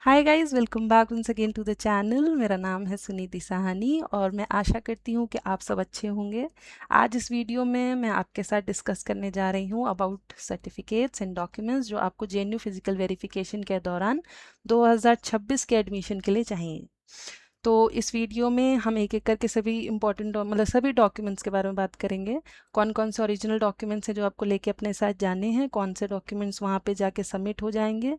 Hi guys, welcome back once again to the channel. मेरा नाम है सुनीति साहनी और मैं आशा करती हूँ कि आप सब अच्छे होंगे। आज इस वीडियो में मैं आपके साथ डिस्कस करने जा रही हूँ अबाउट सर्टिफिकेट्स एंड डॉक्यूमेंट्स जो आपको जेएनयू फिजिकल वेरिफिकेशन के दौरान 2026 के एडमिशन के लिए चाहिए। तो इस वीडियो में हम एक एक करके सभी इंपॉर्टेंट मतलब सभी डॉक्यूमेंट्स के बारे में बात करेंगे। कौन कौन से ओरिजिनल डॉक्यूमेंट्स हैं जो आपको लेके अपने साथ जाने हैं, कौन से डॉक्यूमेंट्स वहाँ पे जाके सबमिट हो जाएंगे,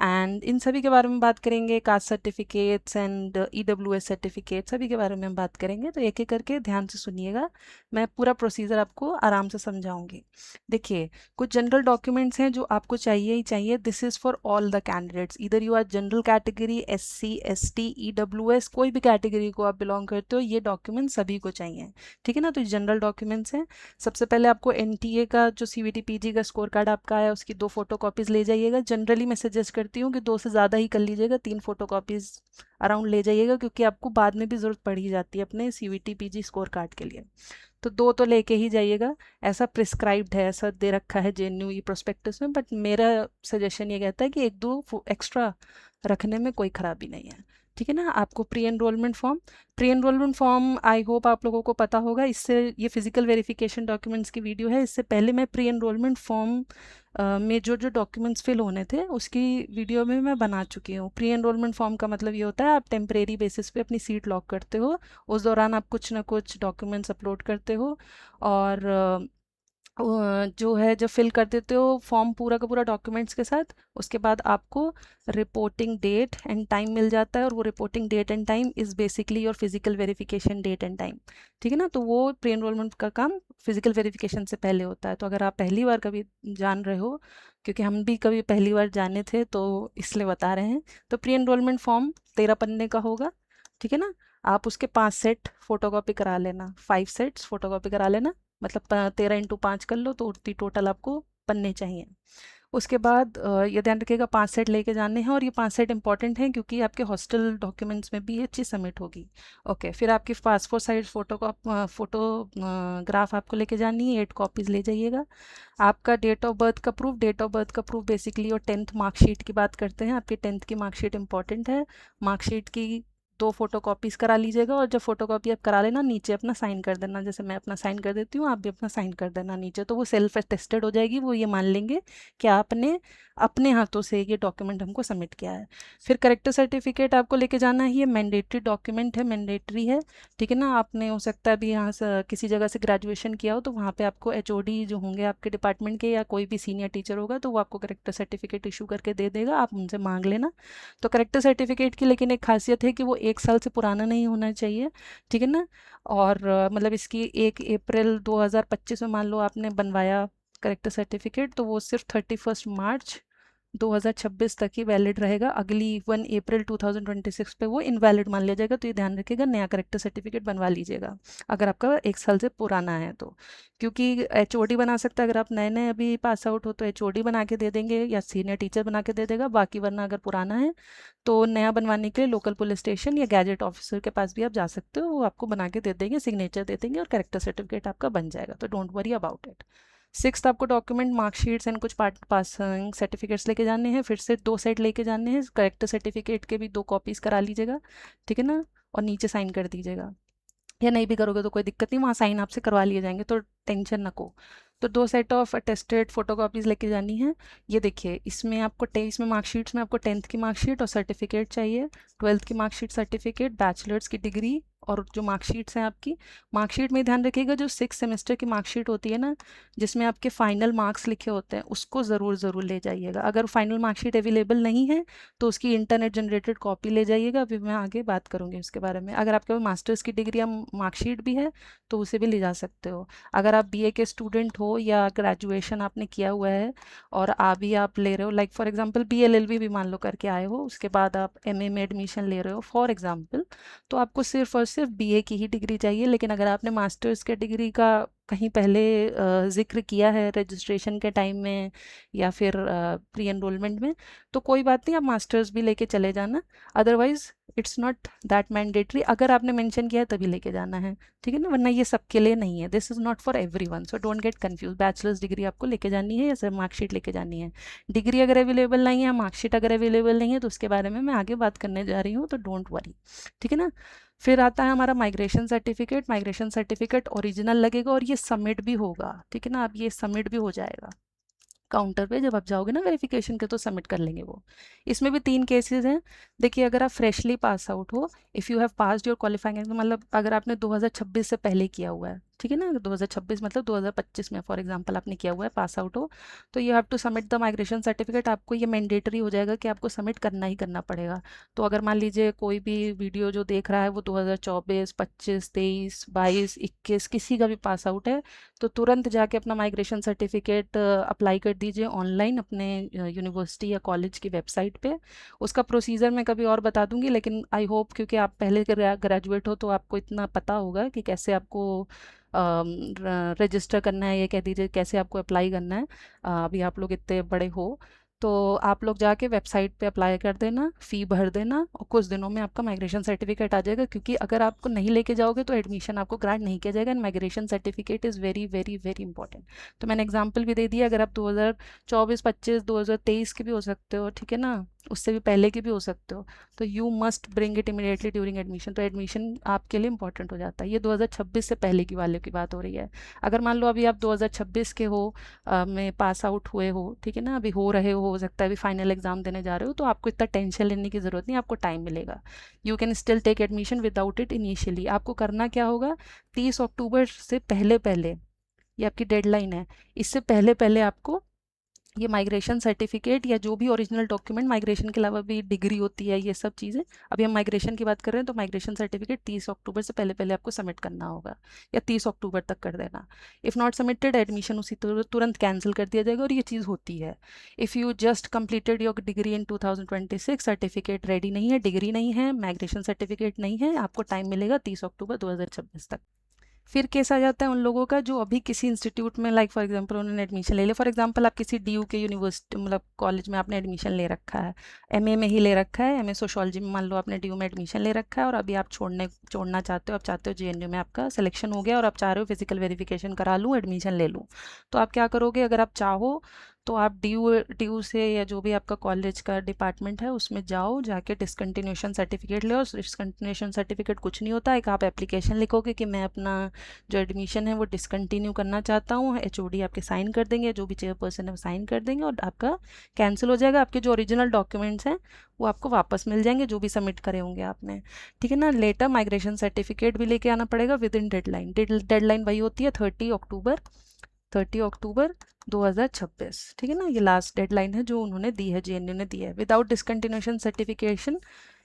एंड इन सभी के बारे में बात करेंगे। Caste certificates and EWS certificate सभी के बारे में हम बात करेंगे। तो एक एक करके ध्यान से सुनिएगा, मैं पूरा प्रोसीजर आपको आराम से समझाऊंगी। देखिए, कुछ जनरल डॉक्यूमेंट्स हैं जो आपको चाहिए ही चाहिए। This is for all the candidates, इधर you are general category, SC, ST, EWS, कोई भी कैटेगरी को आप बिलोंग करते हो, ये डॉक्यूमेंट सभी को चाहिए। ठीक है ना। तो ये जनरल डॉक्यूमेंट्स हैं। सबसे पहले आपको एनटीए का जो सीवीटी पीजी का स्कोर कार्ड आपका आया, उसकी 2 फोटो कॉपीज़ ले जाइएगा। जनरली मैं सजेस्ट करती हूँ कि 2 से ज़्यादा ही कर लीजिएगा, 3 फोटो कॉपीज़ अराउंड ले जाइएगा, क्योंकि आपको बाद में भी ज़रूरत पड़ ही जाती है अपने सीवीटी पीजी स्कोर कार्ड के लिए। तो 2 तो लेके ही जाइएगा, ऐसा प्रिस्क्राइब्ड है, ऐसा दे रखा है जेएनयू ई प्रोस्पेक्टस में। बट मेरा सजेशन ये कहता है कि 1-2 एक्स्ट्रा रखने में कोई ख़राबी नहीं है। ठीक है ना। आपको pre enrolment form I hope आप लोगों को पता होगा। इससे ये फिजिकल वेरिफिकेशन डॉक्यूमेंट्स की वीडियो है, इससे पहले मैं प्री एनरोलमेंट फॉर्म में जो जो डॉक्यूमेंट्स फिल होने थे उसकी वीडियो में मैं बना चुकी हूँ। प्री एनरोलमेंट फॉर्म का मतलब ये होता है, आप टेम्परेरी बेसिस पे अपनी सीट लॉक करते हो, उस दौरान आप कुछ ना कुछ डॉक्यूमेंट्स अपलोड करते हो और जो है जब फिल कर देते हो फॉर्म पूरा का पूरा डॉक्यूमेंट्स के साथ, उसके बाद आपको रिपोर्टिंग डेट एंड टाइम मिल जाता है। और वो reporting date and time is basically your physical verification date and time. ठीक है ना। तो वो प्री एनरोलमेंट का काम फिजिकल वेरिफिकेशन से पहले होता है। तो अगर आप पहली बार कभी जान रहे हो, क्योंकि हम भी कभी पहली बार जाने थे तो इसलिए बता रहे हैं, तो प्री एनरोलमेंट फॉर्म 13 पन्ने का होगा। ठीक है ना। आप उसके 5 सेट फोटोकॉपी करा लेना, 5 सेट्स फोटोकॉपी करा लेना। मतलब 13 × 5 कर लो तो उतनी टोटल आपको पन्ने चाहिए। उसके बाद ये ध्यान रखिएगा 5 सेट लेके जाने हैं, और ये 5 सेट इंपॉर्टेंट हैं क्योंकि आपके हॉस्टल डॉक्यूमेंट्स में भी ये चीज़ सबमिट होगी। ओके, फिर आपकी पासपोर्ट साइज फोटोग्राफ आपको लेके जानी है, 8 कॉपीज़ ले जाइएगा। आपका डेट ऑफ बर्थ का प्रूफ बेसिकली और 10th मार्कशीट की बात करते हैं। आपकी 10th की मार्कशीट इंपॉर्टेंट है। मार्कशीट की 2 फोटो कॉपीज़ करा लीजिएगा, और जब फोटो कॉपी आप करा लेना नीचे अपना साइन कर देना। जैसे मैं अपना साइन कर देती हूँ, आप भी अपना साइन कर देना नीचे, तो वो सेल्फ अटेस्टेड हो जाएगी। वो ये मान लेंगे कि आपने अपने हाथों से ये डॉक्यूमेंट हमको सबमिट किया है। फिर करेक्टर सर्टिफिकेट आपको लेके जाना है, ये मैंडेटरी डॉक्यूमेंट है, मैंडेटरी है। ठीक है ना। आपने हो सकता है अभी यहाँ से किसी जगह से ग्रेजुएशन किया हो, तो वहाँ पे आपको एचओडी जो होंगे आपके डिपार्टमेंट के या कोई भी सीनियर टीचर होगा, तो वो आपको करेक्टर सर्टिफिकेट इशू करके दे देगा, आप उनसे मांग लेना। तो करेक्टर सर्टिफिकेट की लेकिन एक खासियत है कि वो 1 साल से पुराना नहीं होना चाहिए। ठीक है ना। और मतलब इसकी 1 अप्रैल 2025 में मान लो आपने बनवाया करेक्टर सर्टिफिकेट, तो वो सिर्फ 31 मार्च 2026 तक ही वैलिड रहेगा। अगली 1 अप्रैल 2026 पे वो इनवैलिड मान लिया जाएगा। तो ये ध्यान रखिएगा, नया करेक्टर सर्टिफिकेट बनवा लीजिएगा अगर आपका 1 साल से पुराना है तो। क्योंकि एचओडी बना सकता है, अगर आप नए नए अभी पास आउट हो तो एचओडी बना के दे देंगे या सीनियर टीचर बना के दे देगा। बाकी वरना अगर पुराना है तो नया बनवाने के लिए लोकल पुलिस स्टेशन या गैजेट ऑफिसर के पास भी आप जा सकते हो, वो आपको बना के दे देंगे, सिग्नेचर दे देंगे और करेक्टर सर्टिफिकेट आपका बन जाएगा। तो don't worry about it. 6th आपको डॉक्यूमेंट मार्कशीट्स एंड कुछ पासिंग सर्टिफिकेट्स लेके जाने हैं। फिर से 2 सेट लेके जाने हैं। करेक्टर सर्टिफिकेट के भी 2 कॉपीज़ करा लीजिएगा। ठीक है ना। और नीचे साइन कर दीजिएगा, या नहीं भी करोगे तो कोई दिक्कत नहीं, वहाँ साइन आपसे करवा लिए जाएंगे, तो टेंशन ना को। तो 2 सेट ऑफ अटेस्टेड फोटोकॉपीज़ लेके जानी है। ये देखिए, इसमें आपको इसमें मार्कशीट्स में आपको 10th की मार्कशीट और सर्टिफिकेट चाहिए, 12th की मार्कशीट, सर्टिफिकेट, बैचलर्स की डिग्री, और जो मार्कशीट्स हैं आपकी, मार्कशीट में ध्यान रखिएगा जो 6 सेमेस्टर की मार्कशीट होती है ना, जिसमें आपके फाइनल मार्क्स लिखे होते हैं, उसको ज़रूर ले जाइएगा। अगर फाइनल मार्कशीट अवेलेबल नहीं है तो उसकी इंटरनेट जनरेटेड कॉपी ले जाइएगा। अभी मैं आगे बात करूँगी उसके बारे में। अगर आपके पास मास्टर्स की डिग्री या मार्कशीट भी है तो उसे भी ले जा सकते हो। अगर आप बीए के स्टूडेंट हो या ग्रेजुएशन आपने किया हुआ है और अभी आप ले रहे हो, लाइक फॉर एग्जांपल बीएलएलबी भी मान लो करके आए हो, उसके बाद आप एमए में एडमिशन ले रहे हो फॉर एग्जांपल, तो आपको सिर्फ और सिर्फ बीए की ही डिग्री चाहिए। लेकिन अगर आपने मास्टर्स के डिग्री का कहीं पहले जिक्र किया है रजिस्ट्रेशन के टाइम में या फिर प्री एनरोलमेंट में, तो कोई बात नहीं, आप मास्टर्स भी लेके चले जाना। Otherwise it's not that mandatory, अगर आपने मेंशन किया है तभी लेके जाना है, ठीक है ना, वरना ये सबके लिए नहीं है, this is not for everyone, so don't get confuse. Bachelors degree आपको लेके जानी है या सिर्फ मार्कशीट लेके जानी है? डिग्री अगर अवेलेबल नहीं है, मार्कशीट अगर अवेलेबल नहीं है, तो उसके बारे में मैं आगे बात करने जा रही हूँ, तो डोंट वरी, ठीक है ना। फिर आता है हमारा migration certificate. Migration certificate original लगेगा और ये सबमिट भी होगा, ठीक है ना, अब ये सबमिट भी हो जाएगा काउंटर पे, जब आप जाओगे ना वेरिफिकेशन के तो सबमिट कर लेंगे वो। इसमें भी 3 केसेस हैं। देखिए, अगर आप फ्रेशली पास आउट हो, if you have passed your qualifying exam, मतलब अगर आपने 2026 से पहले किया हुआ है, ठीक है ना, 2026 मतलब 2025 में फॉर एग्जांपल आपने किया हुआ है, पास आउट हो, तो you have to submit the migration certificate. आपको ये मैंडेटरी हो जाएगा कि आपको सबमिट करना ही करना पड़ेगा। तो अगर मान लीजिए कोई भी वीडियो जो देख रहा है वो 2024, 25, 23, 22, 21 किसी का भी पास आउट है, तो तुरंत जाके अपना माइग्रेशन सर्टिफिकेट अप्लाई कर दीजिए ऑनलाइन अपने यूनिवर्सिटी या कॉलेज की वेबसाइट पे। उसका प्रोसीजर मैं कभी और बता दूंगी, लेकिन आई होप क्योंकि आप पहले ग्रेजुएट हो तो आपको इतना पता होगा कि कैसे आपको रजिस्टर करना है, ये कह दीजिए कैसे आपको अप्लाई करना है। अभी आप लोग इतने बड़े हो तो आप लोग जाके वेबसाइट पे अप्लाई कर देना, फ़ी भर देना और कुछ दिनों में आपका माइग्रेशन सर्टिफिकेट आ जाएगा, क्योंकि अगर आपको नहीं लेके जाओगे तो एडमिशन आपको ग्रांट नहीं किया जाएगा। And migration certificate is very very very important. तो मैंने एग्जांपल भी दे दिया, अगर आप 2024, 25, 2023 के भी हो सकते हो, ठीक है ना, उससे भी पहले के भी हो सकते हो, तो you must bring it immediately during admission. तो एडमिशन आपके लिए इंपॉर्टेंट हो जाता है। ये 2026 से पहले की वाले की बात हो रही है। अगर मान लो अभी आप 2026 के हो, में पास आउट हुए हो, ठीक है ना, अभी हो रहे हो सकता है अभी फाइनल एग्जाम देने जा रहे हो, तो आपको इतना टेंशन लेने की ज़रूरत नहीं, आपको टाइम मिलेगा। You can still take admission without it initially. आपको करना क्या होगा, 30 अक्टूबर से पहले पहले, ये आपकी डेडलाइन है, इससे पहले पहले आपको ये माइग्रेशन सर्टिफिकेट या जो भी ओरिजिनल डॉक्यूमेंट, माइग्रेशन के अलावा भी डिग्री होती है, ये सब चीज़ें, अभी हम माइग्रेशन की बात कर रहे हैं, तो माइग्रेशन सर्टिफिकेट 30 अक्टूबर से पहले पहले आपको सबमिट करना होगा, या 30 अक्टूबर तक कर देना। इफ़ नॉट सबमिटेड, एडमिशन उसी तुरंत कैंसिल कर दिया जाएगा, और ये चीज़ होती है। If you just completed your degree in 2026, certificate ready नहीं है, डिग्री नहीं है, माइग्रेशन सर्टिफिकेट नहीं है, आपको टाइम मिलेगा 30 अक्टूबर 2026 तक। फिर केस आ जाता है उन लोगों का जो अभी किसी इंस्टीट्यूट में, लाइक फॉर एग्जांपल उन्होंने एडमिशन ले लिया, फॉर एग्जांपल आप किसी डीयू के यूनिवर्सिटी मतलब कॉलेज में आपने एडमिशन ले रखा है, एमए में ही ले रखा है, एमए सोशोलॉजी में मान लो आपने डीयू में एडमिशन ले रखा है, और अभी आप छोड़ना चाहते हो, आप चाहते हो जेएनयू में आपका सिलेक्शन हो गया और आप चाह रहे हो फिजिकल वेरिफिकेशन करा लूँ, एडमिशन ले लूँ। तो आप क्या करोगे, अगर आप चाहो तो आप डी यू से या जो भी आपका कॉलेज का डिपार्टमेंट है उसमें जाओ, जाके डिसकंटिन्यूशन सर्टिफिकेट ले। और डिसकंटिन्यूशन सर्टिफिकेट कुछ नहीं होता, एक आप एप्लीकेशन लिखोगे कि मैं अपना जो एडमिशन है वो डिसकंटिन्यू करना चाहता हूँ, एचओडी आपके साइन कर देंगे, जो भी चेयरपर्सन है वो साइन कर देंगे, और आपका कैंसिल हो जाएगा। आपके जो ओरिजिनल डॉक्यूमेंट्स हैं वो आपको वापस मिल जाएंगे, जो भी सबमिट करे होंगे आपने, ठीक है ना। लेटर माइग्रेशन सर्टिफिकेट भी लेके आना पड़ेगा विद इन डेडलाइन। डेडलाइन वही होती है 30 अक्टूबर 2026, ठीक है ना, ये लास्ट डेडलाइन है जो उन्होंने दी है, जेएनयू ने दी है। विदाउट डिसकंटिन्यूशन सर्टिफिकेशन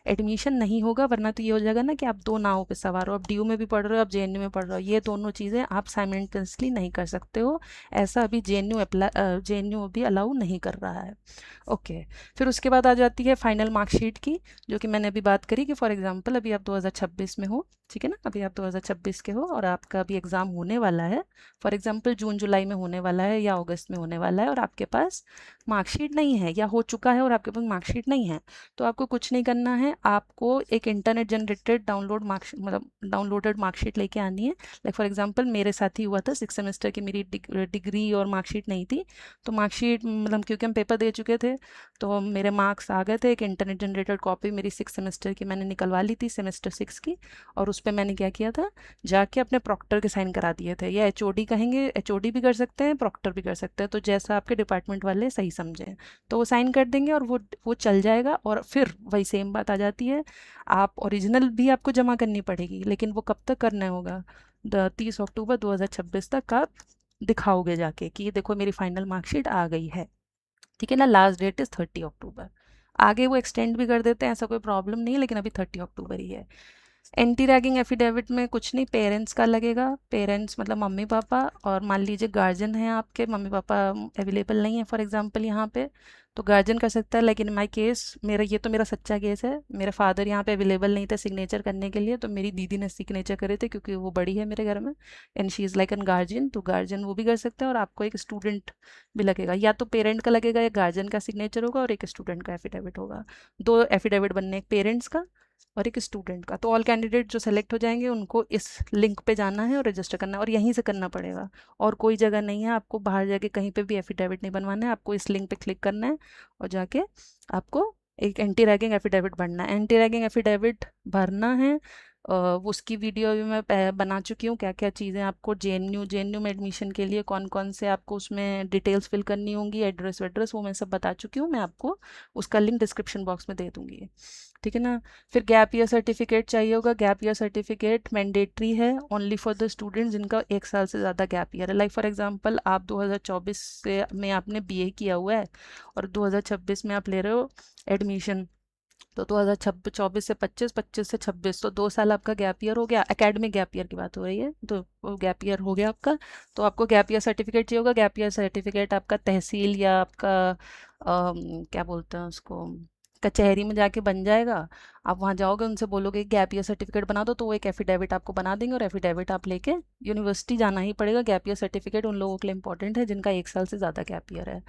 एडमिशन नहीं होगा, वरना तो ये हो जाएगा ना कि आप दो नावों पे सवार हो, आप डीयू में भी पढ़ रहे हो, आप जेएनयू में पढ़ रहे हो, ये दोनों चीज़ें आप साइमल्टेनियसली नहीं कर सकते हो। ऐसा अभी जेएनयू अभी अलाउ नहीं कर रहा है। ओके, फिर उसके बाद आ जाती है फाइनल मार्कशीट की, जो कि मैंने अभी बात करी कि फॉर एग्जांपल अभी आप 2026 में हो, ठीक है ना, अभी आप 2026 के हो और आपका अभी एग्ज़ाम होने वाला है, फॉर एग्जांपल जून जुलाई में होने वाला है या अगस्त में होने वाला है, और आपके पास मार्कशीट नहीं है या हो चुका है और आपके पास मार्कशीट नहीं है, तो आपको कुछ नहीं करना है, आपको एक इंटरनेट जनरेटेड डाउनलोडेड मार्कशीट लेके आनी है। लाइक फॉर एग्जांपल मेरे साथ ही हुआ था, 6 सेमेस्टर की मेरी डिग्री और मार्कशीट नहीं थी, तो मार्कशीट मतलब क्योंकि हम पेपर दे चुके थे तो मेरे मार्क्स आ गए थे, एक इंटरनेट जनरेटेड कॉपी मेरी 6 सेमेस्टर की मैंने निकलवा ली थी, सेमेस्टर 6 की, और उस पर मैंने क्या किया था, जाके अपने प्रॉक्टर के साइन करा दिए थे, या एचओडी कहेंगे, एचओडी भी कर सकते हैं, प्रॉक्टर भी कर सकते हैं, तो जैसा आपके डिपार्टमेंट वाले सही समझें, तो वो साइन कर देंगे और वो चल जाएगा। और फिर वही सेम बात आ जाती है, आप ओरिजिनल भी आपको जमा करनी पड़ेगी, लेकिन वो कब तक करना होगा, 30 अक्टूबर 2026 तक आप दिखाओगे जाके कि ये देखो मेरी फाइनल मार्कशीट आ गई है, ठीक है ना। लास्ट डेट इज़ 30 अक्टूबर। आगे वो एक्सटेंड भी कर देते हैं, ऐसा कोई प्रॉब्लम नहीं है, लेकिन अभी 30 अक्टूबर ही है। एंटी रैगिंग एफिडेविट में कुछ नहीं, पेरेंट्स का लगेगा, पेरेंट्स मतलब मम्मी पापा, और मान लीजिए गार्जियन हैं आपके, मम्मी पापा अवेलेबल नहीं है फॉर एग्जांपल यहाँ पे, तो गार्जियन कर सकता है। लेकिन माय केस, मेरा सच्चा केस है, मेरे फादर यहाँ पे अवेलेबल नहीं थे सिग्नेचर करने के लिए, तो मेरी दीदी ने सिग्नेचर करे थे क्योंकि वो बड़ी है मेरे घर में, and she is like an guardian, तो गार्जियन वो भी कर सकते हैं। और आपको एक स्टूडेंट भी लगेगा, या तो पेरेंट का लगेगा या गार्जियन का सिग्नेचर होगा, और एक स्टूडेंट का एफिडेविट होगा, दो एफिडेविट बनने, एक पेरेंट्स का और एक स्टूडेंट का। तो ऑल कैंडिडेट जो सेलेक्ट हो जाएंगे उनको इस लिंक पे जाना है और रजिस्टर करना है, और यहीं से करना पड़ेगा, और कोई जगह नहीं है आपको बाहर जाके कहीं पे भी एफिडेविट नहीं बनवाना है। आपको इस लिंक पे क्लिक करना है और जाके आपको एक एंटी रैगिंग एफिडेविट भरना है। एंटी रैगिंग एफिडेविट भरना है, उसकी वीडियो भी मैं बना चुकी हूँ, क्या क्या चीज़ें आपको जे एन यू में एडमिशन के लिए कौन कौन से आपको उसमें डिटेल्स फिल करनी होंगी, एड्रेस वेड्रेस, वो मैं सब बता चुकी हूँ। मैं आपको उसका लिंक डिस्क्रिप्शन बॉक्स में दे दूँगी, ठीक है ना। फिर गैप ईयर सर्टिफिकेट चाहिए होगा। गैप ईयर सर्टिफिकेट मैंडेटरी है ओनली फॉर द स्टूडेंट जिनका 1 साल से ज़्यादा गैप ईयर है। लाइक फॉर एग्जांपल आप 2024 से में आपने बीए किया हुआ है और 2026 में आप ले रहे हो एडमिशन, तो 2024 से 25, 25 से 26, तो 2 साल आपका गैप ईयर हो गया। एकेडमिक गैप ईयर की बात हो रही है, तो वो गैप ईयर हो गया आपका। तो आपको गैप ईयर सर्टिफिकेट चाहिए होगा। गैप ईयर सर्टिफिकेट आपका तहसील या आपका क्या बोलते हैं उसको, कचहरी में जाके बन जाएगा। आप वहाँ जाओगे, उनसे बोलोगे गैप ईयर सर्टिफिकेट बना दो, तो वो एक एफिडेविट आपको बना देंगे, और एफिडेविट आप लेके यूनिवर्सिटी जाना ही पड़ेगा। गैप ईयर सर्टिफिकेट उन लोगों के लिए इंपॉर्टेंट है जिनका 1 साल से ज़्यादा गैप ईयर है।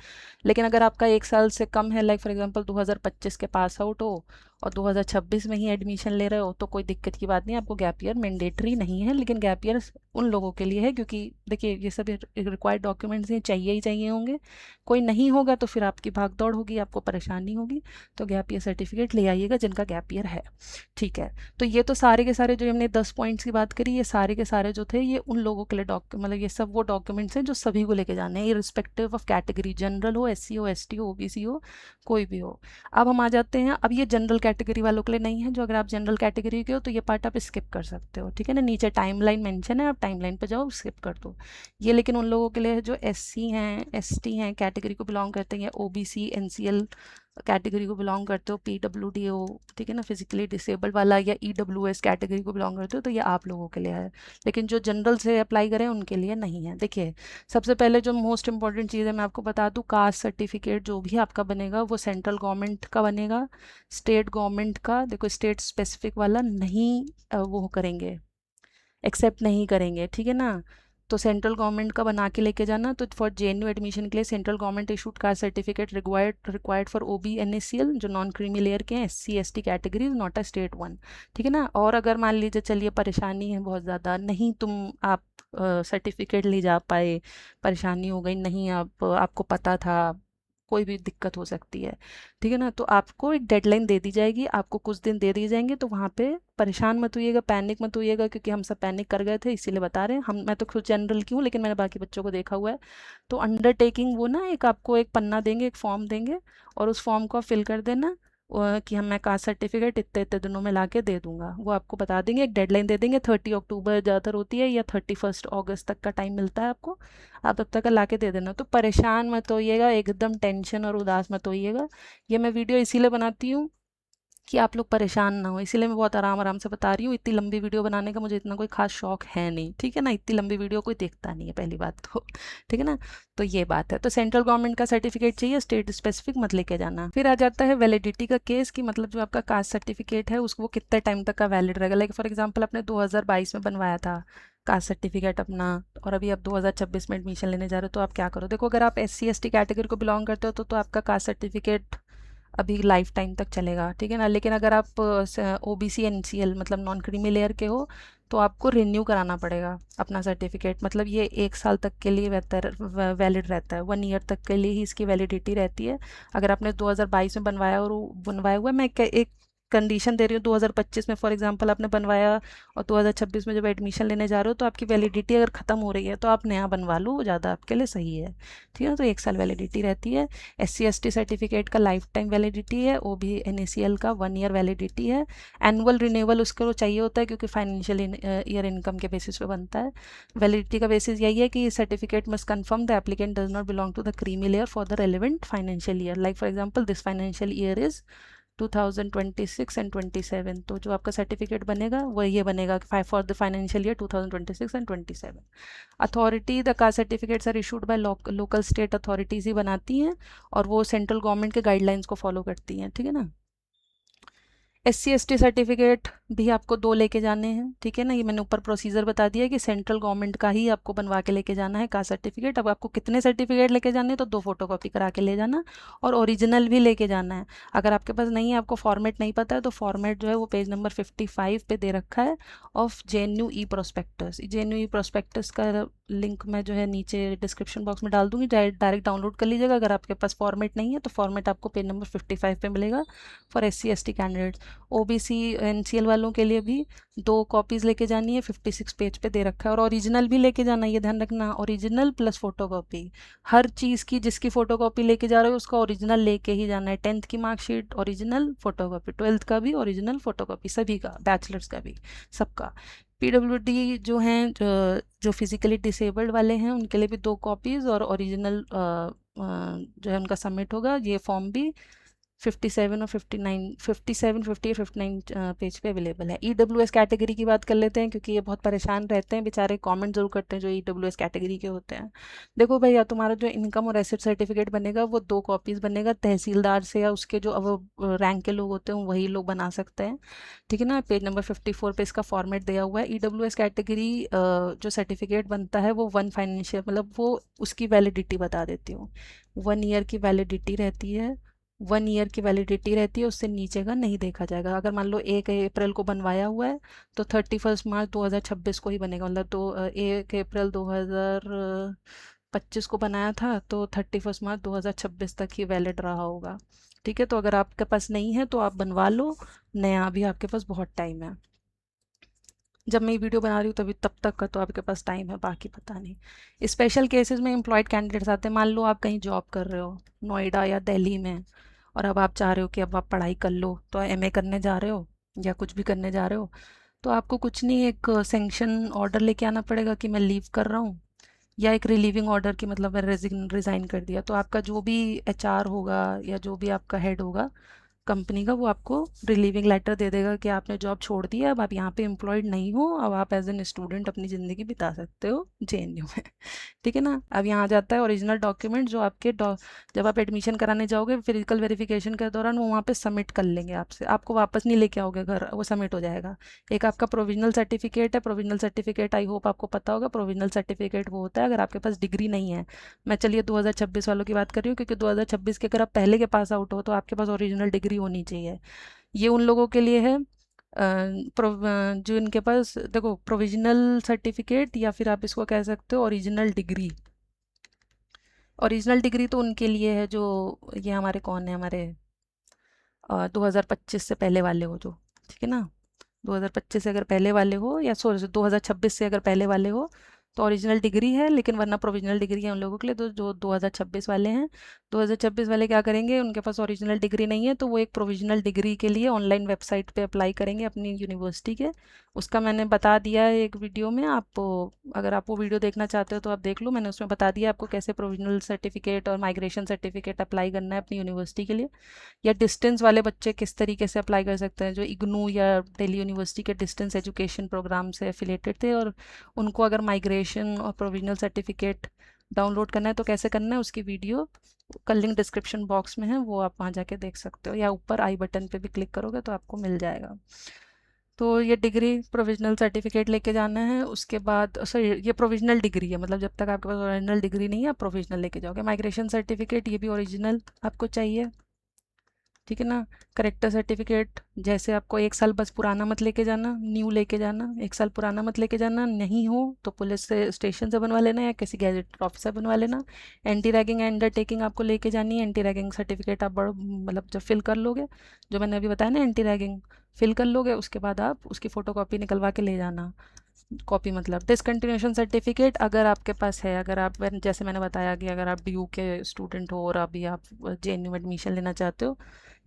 लेकिन अगर आपका 1 साल से कम है, लाइक फॉर एग्जांपल 2025 के पास आउट हो और 2026 में ही एडमिशन ले रहे हो, तो कोई दिक्कत की बात नहीं, आपको गैप ईयर मैंडेटरी नहीं है। लेकिन गैप ईयर उन लोगों के लिए है, क्योंकि देखिए ये सब रिक्वायर्ड डॉक्यूमेंट्स ये चाहिए ही चाहिए होंगे। कोई नहीं होगा तो फिर आपकी भाग दौड़ होगी, आपको परेशानी होगी। तो गैप ईयर सर्टिफिकेट ले आइएगा जिनका गैप ईयर है, ठीक है। तो ये तो सारे के सारे जो हमने 10 पॉइंट्स की बात करी, ये सारे के सारे जो थे ये उन लोगों के लिए मतलब ये सब वो डॉक्यूमेंट्स हैं जो सभी को लेके जाने हैं, इरिस्पेक्टिव ऑफ कैटेगरी, जनरल हो, एससी हो, एसटी हो, ओबीसी हो, कोई भी हो। अब हम आ जाते हैं, अब ये जनरल कैटेगरी वालों के लिए नहीं है। जो अगर आप जनरल कैटेगरी के हो तो ये पार्ट आप स्किप कर सकते हो, ठीक है ना। नीचे टाइमलाइन मेंशन है, आप टाइमलाइन पे जाओ, स्किप कर दो। ये लेकिन उन लोगों के लिए है जो एससी हैं, एसटी हैं, कैटेगरी को बिलोंग करते हैं, या ओबीसी, एनसीएल कैटेगरी को बिलोंग करते हो, पीडब्ल्यूडी हो, ठीक है ना, फिजिकली डिसेबल्ड वाला, या ईडब्ल्यूएस कैटेगरी को बिलोंग करते हो, तो ये आप लोगों के लिए है। लेकिन जो जनरल से अप्लाई करें उनके लिए नहीं है। देखिए सबसे पहले जो मोस्ट इंपॉर्टेंट चीज़ है मैं आपको बता दूं, कास्ट सर्टिफिकेट जो भी आपका बनेगा वो सेंट्रल गवर्नमेंट का बनेगा, स्टेट गवर्नमेंट का देखो स्टेट स्पेसिफिक वाला नहीं वो करेंगे, एक्सेप्ट नहीं करेंगे, ठीक है ना। तो सेंट्रल गवर्नमेंट का बना के लेके जाना। तो फॉर जेएनयू एडमिशन के लिए central government issued caste certificate required for OB NSCL जो नॉन क्रीमी लेयर के हैं, SC ST categories, not a state one, ठीक है ना। और अगर मान लीजिए चलिए परेशानी है बहुत ज़्यादा, नहीं तुम आप सर्टिफिकेट ले जा पाए, परेशानी हो गई, नहीं आप आपको पता था, कोई भी दिक्कत हो सकती है, ठीक है ना। तो आपको एक डेडलाइन दे दी जाएगी, आपको कुछ दिन दे दिए जाएंगे। तो वहाँ पे परेशान मत होइएगा, पैनिक मत होइएगा, क्योंकि हम सब पैनिक कर गए थे, इसीलिए बता रहे हैं हम। मैं तो खुद जनरल की हूँ, लेकिन मैंने बाकी बच्चों को देखा हुआ है। तो अंडरटेकिंग वो ना, एक आपको एक पन्ना देंगे, एक फॉर्म देंगे, और उस फॉर्म को आप फिल कर देना कि हम मैं कास्ट सर्टिफिकेट इतने इतने दिनों में ला के दे दूंगा। वो आपको बता देंगे, एक डेडलाइन दे देंगे, 30 अक्टूबर ज़्यादातर होती है, या 31 अगस्त तक का टाइम मिलता है आपको, आप तब तक ला के दे देना। तो परेशान मत होइएगा, एकदम टेंशन और उदास मत होइएगा। ये मैं वीडियो इसीलिए बनाती हूँ कि आप लोग परेशान ना हो, इसीलिए मैं बहुत आराम आराम से बता रही हूँ। इतनी लंबी वीडियो बनाने का मुझे इतना कोई खास शौक है नहीं, ठीक है ना। इतनी लंबी वीडियो कोई देखता नहीं है, पहली बात तो, ठीक है ना। तो ये बात है। तो सेंट्रल गवर्नमेंट का सर्टिफिकेट चाहिए, स्टेट स्पेसिफिक मत लेके जाना। फिर आ जाता है वैलिडिटी का केस, कि मतलब जो आपका कास्ट सर्टिफिकेट है उसको वो कितने टाइम तक का वैलिड रहेगा। लाइक फॉर एग्जाम्पल आपने 2022 में बनवाया था कास्ट सर्टिफिकेट अपना, और अभी आप 2026 में एडमिशन लेने जा रहे हो, तो आप क्या करो। देखो अगर आप एससी एसटी कैटेगरी को बिलोंग करते हो तो आपका कास्ट सर्टिफिकेट अभी लाइफ टाइम तक चलेगा, ठीक है ना। लेकिन अगर आप ओबीसी एनसीएल मतलब नॉन क्रीमी लेयर के हो, तो आपको रिन्यू कराना पड़ेगा अपना सर्टिफिकेट। मतलब ये 1 साल तक के लिए वैलिड रहता है, 1 ईयर तक के लिए ही इसकी वैलिडिटी रहती है। अगर आपने 2022 में बनवाया और बनवाया हुआ है, मैं एक कंडीशन दे रही हूँ, 2025 में फॉर एग्जांपल आपने बनवाया और 2026 में जब एडमिशन लेने जा रहे हो, तो आपकी वैलिडिटी अगर ख़त्म हो रही है तो आप नया बनवा लो, वो ज़्यादा आपके लिए सही है, ठीक है। तो 1 साल वैलिडिटी रहती है। एससी एसटी सर्टिफिकेट का लाइफ टाइम वैलिडिटी है, ओबी एनएसीएल का 1 ईयर वैलिडिटी है। एनुअल रिन्यूअल उसको चाहिए होता है, क्योंकि फाइनेंशियल ईयर इनकम के बेसिस पे बनता है। वैलिडिटी का बेसिस यही है कि certificate must confirm the applicant does not belong to the creamy layer for the relevant financial year. Like for example this financial year is 2026 and 27। तो जो आपका सर्टिफिकेट बनेगा वो ये बनेगा for the financial year 2026 and 27। Authority the caste certificates are issued by local state authorities ही बनाती हैं, और वो सेंट्रल गवर्नमेंट के गाइडलाइंस को फॉलो करती हैं, ठीक है ना। SC/ST सर्टिफिकेट भी आपको 2 लेके जाने हैं, ठीक है ना। ये मैंने ऊपर प्रोसीजर बता दिया है कि सेंट्रल गवर्नमेंट का ही आपको बनवा के लेके जाना है कास्ट सर्टिफिकेट। अब आपको कितने सर्टिफिकेट लेके जाने हैं, तो 2 फोटोकॉपी करा के ले जाना और ओरिजिनल भी लेके जाना है। अगर आपके पास नहीं है, आपको फॉर्मेट नहीं पता है, तो फॉर्मेट जो है वो पेज नंबर 55 पे दे रखा है of JNU E prospectus. JNU E prospectus का लिंक मैं जो है नीचे डिस्क्रिप्शन बॉक्स में डाल दूंगी, डायरेक्ट डाउनलोड कर लीजिएगा। अगर आपके पास फॉर्मेट नहीं है तो फॉर्मेट आपको पेज नंबर 55 पे मिलेगा for SC/ST candidates. OBC NCL वालों के लिए भी 2 कॉपीज़ लेके जानी है, 56 पेज पे दे रखा है। और ओरिजिनल भी लेके जाना है, ये ध्यान रखना, ओरिजिनल प्लस फोटोकॉपी। हर चीज़ की जिसकी फोटोकॉपी लेके जा रहे हो उसका ओरिजिनल लेके ही जाना है। 10th की मार्कशीट ओरिजिनल फोटोकॉपी, 12th का भी ओरिजिनल फोटोकॉपी, सभी का, बैचलर्स का भी, सबका। PWD जो हैं, जो फिजिकली डिसेबल्ड वाले हैं, उनके लिए भी 2 कॉपीज़ और ओरिजिनल जो है उनका सबमिट होगा। ये फॉर्म भी 57 और 59, 57, 50 और 59 पेज पे अवेलेबल है। EWS कैटेगरी की बात कर लेते हैं, क्योंकि ये बहुत परेशान रहते हैं बेचारे, कमेंट जरूर करते हैं जो EWS कैटेगरी के होते हैं। देखो भैया, तुम्हारा जो इनकम और एसेट सर्टिफिकेट बनेगा वो 2 कॉपीज़ बनेगा, तहसीलदार से या उसके जो अब रैंक के लोग होते हैं वही लोग बना सकते हैं, ठीक है ना। पेज नंबर 54 पे इसका फॉर्मेट दिया हुआ है। EWS कैटेगरी जो सर्टिफिकेट बनता है वो 1 फाइनेंशियल, मतलब वो उसकी वैलिडिटी बता देती हूँ, 1 ईयर की वैलिडिटी रहती है। 1 ईयर की वैलिडिटी रहती है, उससे नीचे का नहीं देखा जाएगा। अगर मान लो 1 अप्रैल को बनवाया हुआ है तो 31 मार्च 2026 को ही बनेगा, मतलब 1 अप्रैल 2025 को बनाया था तो 31 मार्च 2026 तक ही वैलिड रहा होगा, ठीक है। तो अगर आपके पास नहीं है तो आप बनवा लो नया, अभी आपके पास बहुत टाइम है। जब मैं ये वीडियो बना रही हूँ तभी तब तक का तो आपके पास टाइम है, बाकी पता नहीं। स्पेशल केसेस में एम्प्लॉयड कैंडिडेट्स आते हैं, मान लो आप कहीं जॉब कर रहे हो नोएडा या दिल्ली में, और अब आप चाह रहे हो कि अब आप पढ़ाई कर लो, तो MA करने जा रहे हो या कुछ भी करने जा रहे हो, तो आपको कुछ नहीं, एक सेंक्शन ऑर्डर लेके आना पड़ेगा कि मैं लीव कर रहा हूँ, या एक रिलीविंग ऑर्डर की, मतलब मैं रिज़ाइन कर दिया। तो आपका जो भी HR होगा या जो भी आपका हेड होगा कंपनी का, वो आपको रिलीविंग लेटर दे देगा कि आपने जॉब छोड़ दी है, अब आप यहाँ पे एम्प्लॉयड नहीं हो, अब आप एज एन स्टूडेंट अपनी ज़िंदगी बिता सकते हो JNU में, ठीक है ना। अब यहाँ आ जाता है ओरिजिनल डॉक्यूमेंट जो आपके जब आप एडमिशन कराने जाओगे फिजिकल वेरिफिकेशन के दौरान वो वहाँ पे सबमिट कर लेंगे आपसे, आपको वापस नहीं लेके आओगे घर, वो सबमिट हो जाएगा। एक आपका प्रोविजनल सर्टिफिकेट है, प्रोविजनल सर्टिफिकेट आई होप आपको पता होगा। प्रोविजनल सर्टिफिकेट वो होता है अगर आपके पास डिग्री नहीं है। मैं चलिए 2026 वालों की बात कर रही हूँ, क्योंकि 2026 के अगर आप पहले के पास आउट हो तो आपके पास ओरिजिनल डिग्री होनी चाहिए। ये उन लोगों के लिए है जो इनके पास, देखो, प्रोविजनल सर्टिफिकेट या फिर आप इसको कह सकते हो ओरिजिनल डिग्री। ओरिजिनल डिग्री तो उनके लिए है जो, ये हमारे कौन है, हमारे 2025 से पहले वाले हो जो, ठीक है ना। 2025 से अगर पहले वाले हो, या सॉरी 2026 से अगर पहले वाले हो तो ओरिजिनल डिग्री है, लेकिन वरना प्रोविजनल डिग्री है उन लोगों के लिए। तो जो 2026 वाले हैं, 2026 वाले क्या करेंगे, उनके पास ओरिजिनल डिग्री नहीं है तो वो एक प्रोविजनल डिग्री के लिए ऑनलाइन वेबसाइट पे अप्लाई करेंगे अपनी यूनिवर्सिटी के। उसका मैंने बता दिया है एक वीडियो में, आप अगर आप वो वीडियो देखना चाहते हो तो आप देख लो, मैंने उसमें बता दिया आपको कैसे प्रोविजनल सर्टिफिकेट और माइग्रेशन सर्टिफिकेट अप्लाई करना है अपनी यूनिवर्सिटी के लिए। या डिस्टेंस वाले बच्चे किस तरीके से अप्लाई कर सकते हैं, जो इग्नू या दिल्ली यूनिवर्सिटी के डिस्टेंस एजुकेशन प्रोग्राम से एफिलेटेड थे, और उनको अगर माइग्रेशन और प्रोविजनल सर्टिफिकेट डाउनलोड करना है तो कैसे करना है, उसकी वीडियो का लिंक डिस्क्रिप्शन बॉक्स में है, वो आप वहाँ जाके देख सकते हो, या ऊपर आई बटन पे भी क्लिक करोगे तो आपको मिल जाएगा। तो ये डिग्री प्रोविजनल सर्टिफिकेट लेके जाना है। उसके बाद सॉरी, ये प्रोविजनल डिग्री है, मतलब जब तक आपके पास ओरिजिनल डिग्री नहीं है आप प्रोविजनल लेके जाओगे। माइग्रेशन सर्टिफिकेट ये भी ओरिजिनल आपको चाहिए, ठीक है ना। करेक्टर सर्टिफिकेट, जैसे आपको 1 साल बस पुराना मत लेके जाना, न्यू लेके जाना, 1 साल पुराना मत लेके जाना, नहीं हो तो पुलिस से स्टेशन से बनवा लेना या किसी गैजेटेड ऑफिसर बनवा लेना। एंटी रैगिंग अंडरटेकिंग आपको लेके जानी है। एंटी रैगिंग सर्टिफिकेट आप बड़ो, मतलब जब फिल कर लोगे, जो मैंने अभी बताया ना एंटी रैगिंग, फिल कर लोगे उसके बाद आप उसकी फ़ोटो कॉपी निकलवा के ले जाना। कॉपी मतलब डिसकंटिन्यूएशन सर्टिफिकेट अगर आपके पास है, अगर आप, जैसे मैंने बताया कि अगर आप DU के स्टूडेंट हो और अभी आप JNU में एडमिशन लेना चाहते हो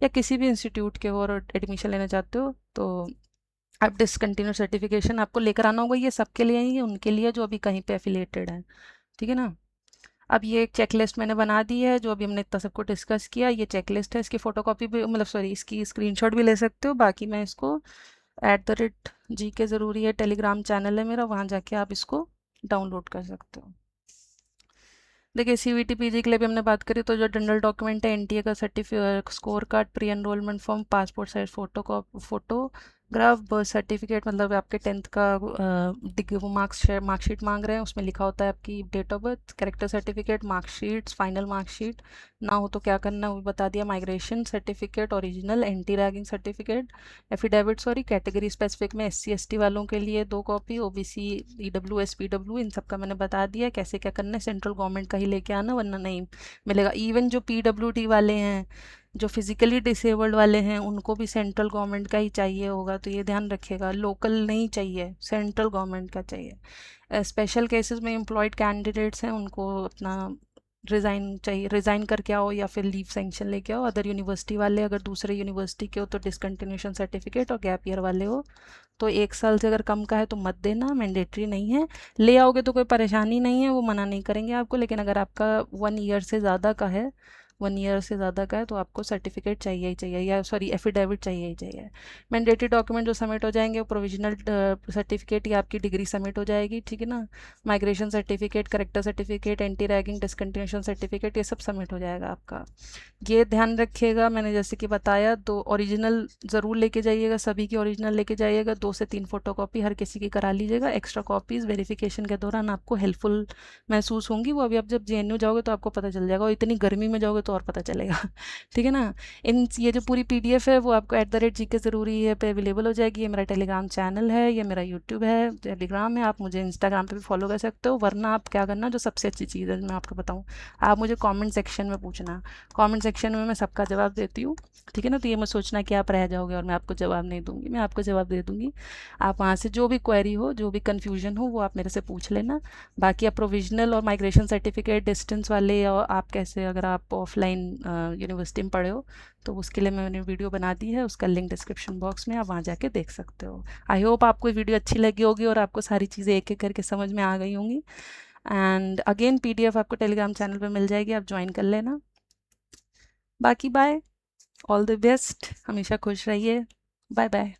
या किसी भी इंस्टीट्यूट के हो और एडमिशन लेना चाहते हो, तो आप डिसकंटिन्यू सर्टिफिकेशन आपको लेकर आना होगा। ये सबके लिए ही है, उनके लिए जो अभी कहीं पे एफिलिएटेड है, ठीक है ना। अब ये एक चेकलिस्ट मैंने बना दी है, जो अभी हमने इतना सबको डिस्कस किया, ये चेकलिस्ट है, इसकी फ़ोटोकॉपी भी, मतलब सॉरी, इसकी स्क्रीनशॉट भी ले सकते हो। बाकी मैं इसको @GK ज़रूरी है टेलीग्राम चैनल है मेरा, वहाँ जाके आप इसको डाउनलोड कर सकते हो। देखिए CVT PG के लिए भी हमने बात करी, तो जो जनरल डॉक्यूमेंट है NTA का certificate, score card, pre enrolment form, passport size photograph, birth certificate, मतलब आपके 10th का डिग्री वो मार्कशीट मांग रहे हैं, उसमें लिखा होता है आपकी date of birth, character certificate, marksheets, final marksheet, ना हो तो क्या करना है वो बता दिया, migration certificate original, anti ragging certificate, affidavit sorry, category specific में SC ST वालों के लिए 2 कॉपी, OBC EWS PW इन सब का मैंने बता दिया कैसे क्या करना है, सेंट्रल गवर्नमेंट का ही लेके आना वरना नहीं मिलेगा। इवन जो PWD वाले हैं, जो फिजिकली डिसेबल्ड वाले हैं, उनको भी सेंट्रल गवर्नमेंट का ही चाहिए होगा, तो ये ध्यान रखिएगा, लोकल नहीं चाहिए, सेंट्रल गवर्नमेंट का चाहिए। स्पेशल केसेस में एम्प्लॉयड कैंडिडेट्स हैं, उनको अपना रिज़ाइन चाहिए, रिज़ाइन करके आओ या फिर लीव सेंक्शन लेके आओ। अदर यूनिवर्सिटी वाले अगर दूसरे यूनिवर्सिटी के हो तो डिसकंटिन्यूशन सर्टिफिकेट, और गैप ईयर वाले हो तो 1 साल से अगर कम का है तो मत देना, मैंडेटरी नहीं है। ले आओगे तो कोई परेशानी नहीं है, वो मना नहीं करेंगे आपको, लेकिन अगर आपका 1 ईयर से ज़्यादा का है, 1 ईयर से ज़्यादा का है तो आपको सर्टिफिकेट चाहिए ही चाहिए, या सॉरी एफिडेविट चाहिए ही चाहिए। मैंडेटरी डॉक्यूमेंट जो सबमिट हो जाएंगे वो प्रोविजनल सर्टिफिकेट या आपकी डिग्री सबमिट हो जाएगी, ठीक है ना। Migration certificate, character certificate, anti ragging discontinuation certificate, ये सब सबमिट हो जाएगा आपका। ये ध्यान रखिएगा, मैंने जैसे कि बताया, 2 ओरिजिनल ज़रूर लेके जाइएगा, सभी की ओरिजिनल लेके जाइएगा, 2 से 3 फोटोकॉपी हर किसी की करा लीजिएगा। एक्स्ट्रा कॉपीज़ वेरिफिकेशन के दौरान आपको हेल्पफुल महसूस होंगी, वो अभी आप जब JNU जाओगे तो आपको पता चल जाएगा, और इतनी गर्मी में जाओगे तो और पता चलेगा ठीक है ना। ये जो पूरी PDF है वो आपको @GK ज़रूरी है पे अवेलेबल हो जाएगी। ये मेरा टेलीग्राम चैनल है, ये मेरा यूट्यूब है, टेलीग्राम है, आप मुझे इंस्टाग्राम पे भी फॉलो कर सकते हो। वरना आप क्या करना, जो सबसे अच्छी चीज़ है मैं आपको बताऊँ, आप मुझे कमेंट सेक्शन में पूछना, कमेंट सेक्शन में मैं सबका जवाब देती हूँ, ठीक है ना। तो ये मत सोचना कि आप रह जाओगे और मैं आपको जवाब नहीं दूंगी, मैं आपको जवाब दे दूंगी। आप वहाँ से जो भी क्वेरी हो, जो भी कन्फ्यूजन हो, वो आप मेरे से पूछ लेना। बाकी आप प्रोविजनल और माइग्रेशन सर्टिफिकेट डिस्टेंस वाले, और आप कैसे, अगर आप ऑफलाइन यूनिवर्सिटी में पढ़े हो तो उसके लिए मैंने वीडियो बना दी है, उसका लिंक डिस्क्रिप्शन बॉक्स में, आप वहाँ जाके देख सकते हो। आई होप आपको वीडियो अच्छी लगी होगी और आपको सारी चीज़ें एक एक करके समझ में आ गई होंगी। एंड अगेन PDF आपको टेलीग्राम चैनल पे मिल जाएगी, आप ज्वाइन कर लेना। बाकी बाय, ऑल द बेस्ट, हमेशा खुश रहिए, बाय बाय।